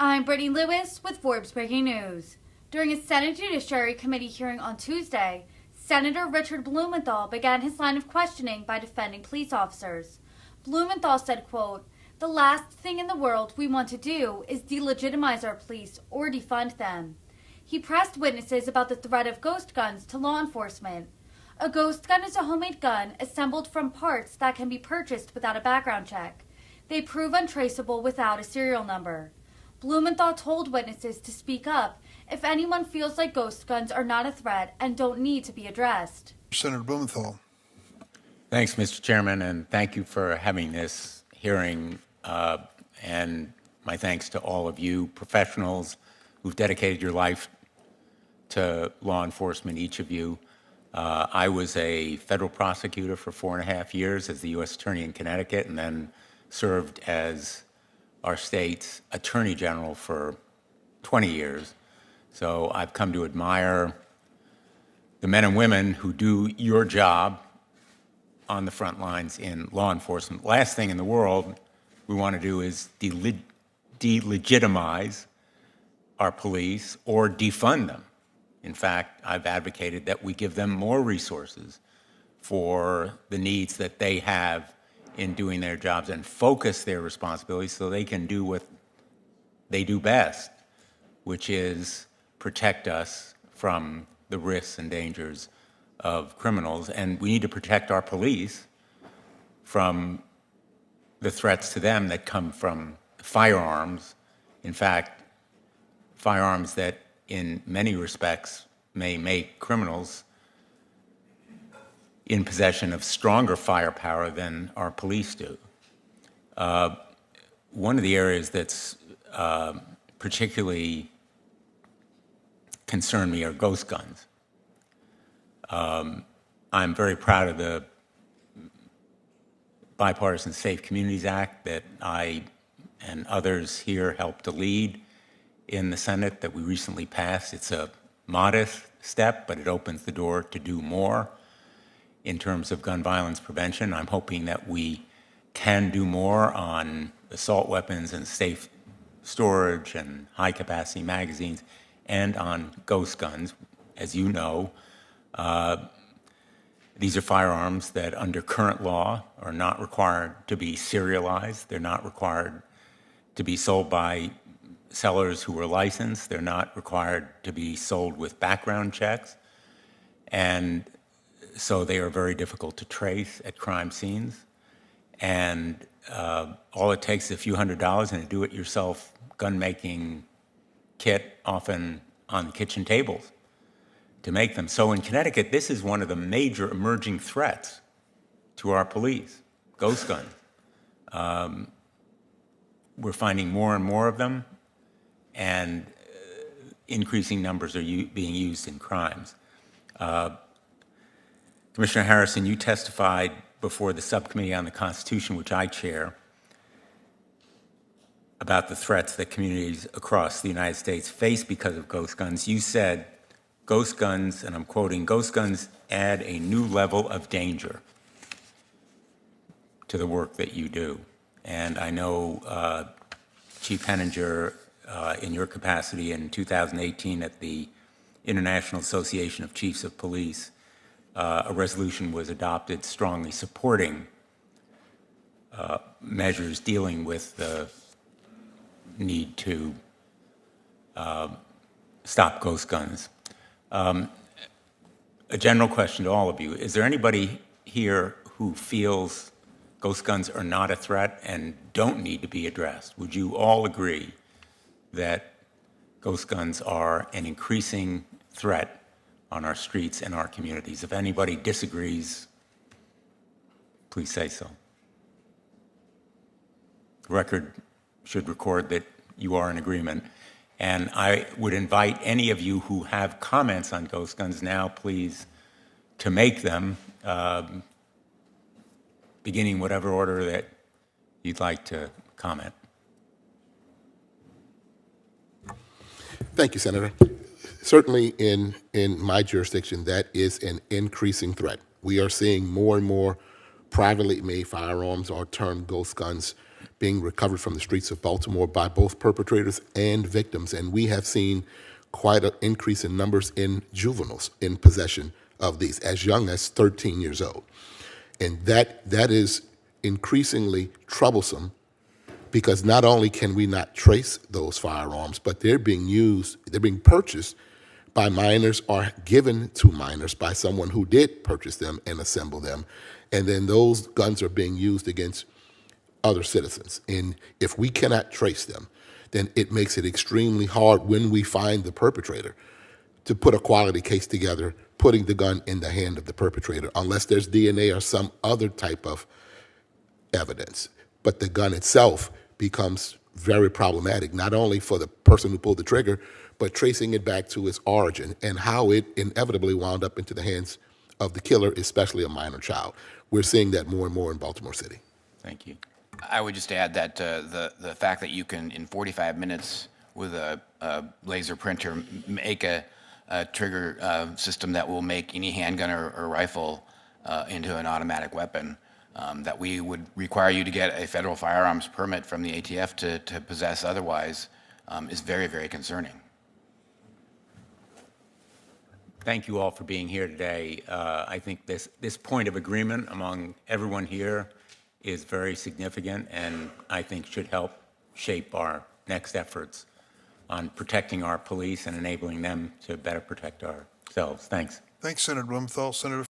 I'm Brittany Lewis with Forbes Breaking News. During a Senate Judiciary Committee hearing on Tuesday, Senator Richard Blumenthal began his line of questioning by defending police officers. Blumenthal said, quote, "The last thing in the world we want to do is delegitimize our police or defund them." He pressed witnesses about the threat of ghost guns to law enforcement. A ghost gun is a homemade gun assembled from parts that can be purchased without a background check. They prove untraceable without a serial number. Blumenthal told witnesses to speak up if anyone feels like ghost guns are not a threat and don't need to be addressed. Senator Blumenthal. Thanks, Mr. Chairman, and thank you for having this hearing. And my thanks to all of you professionals who've dedicated your life to law enforcement, each of you. I was a federal prosecutor for 4.5 years as the U.S. Attorney in Connecticut, and then served as our state's Attorney General for 20 years. So I've come to admire the men and women who do your job on the front lines in law enforcement. Last thing in the world we want to do is delegitimize our police or defund them. In fact, I've advocated that we give them more resources for the needs that they have in doing their jobs and focus their responsibilities so they can do what they do best, which is protect us from the risks and dangers of criminals. And we need to protect our police from the threats to them that come from firearms. In fact, firearms that in many respects may make criminals in possession of stronger firepower than our police do. One of the areas that's particularly concerned me are ghost guns. I'm very proud of the Bipartisan Safe Communities Act that I and others here helped to lead in the Senate that we recently passed. It's a modest step, but it opens the door to do more in terms of gun violence prevention. I'm hoping that we can do more on assault weapons and safe storage and high-capacity magazines and on ghost guns. As you know, these are firearms that under current law are not required to be serialized. They're not required to be sold by sellers who are licensed. They're not required to be sold with background checks. And so they are very difficult to trace at crime scenes. And all it takes is a few $100s and a do-it-yourself gun-making kit, often on the kitchen tables, to make them. So in Connecticut, this is one of the major emerging threats to our police, ghost guns. We're finding more and more of them, and increasing numbers are being used in crimes. Commissioner Harrison, you testified before the Subcommittee on the Constitution, which I chair, about the threats that communities across the United States face because of ghost guns. You said, ghost guns, and I'm quoting, "Ghost guns add a new level of danger to the work that you do." And I know Chief Henninger, in your capacity in 2018 at the International Association of Chiefs of Police, a resolution was adopted strongly supporting measures dealing with the need to stop ghost guns. A general question to all of you. Is there anybody here who feels ghost guns are not a threat and don't need to be addressed? Would you all agree that ghost guns are an increasing threat on our streets and our communities? If anybody disagrees, please say so. The record should record that you are in agreement. And I would invite any of you who have comments on ghost guns now, please, to make them, beginning whatever order that you'd like to comment. Thank you, Senator. Certainly in my jurisdiction, that is an increasing threat. We are seeing more and more privately made firearms, or termed ghost guns, being recovered from the streets of Baltimore by both perpetrators and victims. And we have seen quite an increase in numbers in juveniles in possession of these, as young as 13 years old. And that is increasingly troublesome, because not only can we not trace those firearms, but they're being purchased by minors or given to minors by someone who did purchase them and assemble them. And then those guns are being used against other citizens. And if we cannot trace them, then it makes it extremely hard when we find the perpetrator to put a quality case together, putting the gun in the hand of the perpetrator, unless there's DNA or some other type of evidence. But the gun itself becomes very problematic, not only for the person who pulled the trigger, but tracing it back to its origin and how it inevitably wound up into the hands of the killer, especially a minor child. We're seeing that more and more in Baltimore City. Thank you. I would just add that the fact that you can, in 45 minutes with a laser printer, make a trigger system that will make any handgun or rifle into an automatic weapon, that we would require you to get a federal firearms permit from the ATF to possess otherwise, is very, very concerning. Thank you all for being here today. I think this point of agreement among everyone here is very significant, and I think should help shape our next efforts on protecting our police and enabling them to better protect ourselves. Thanks. Thanks, Senator Blumenthal. Senator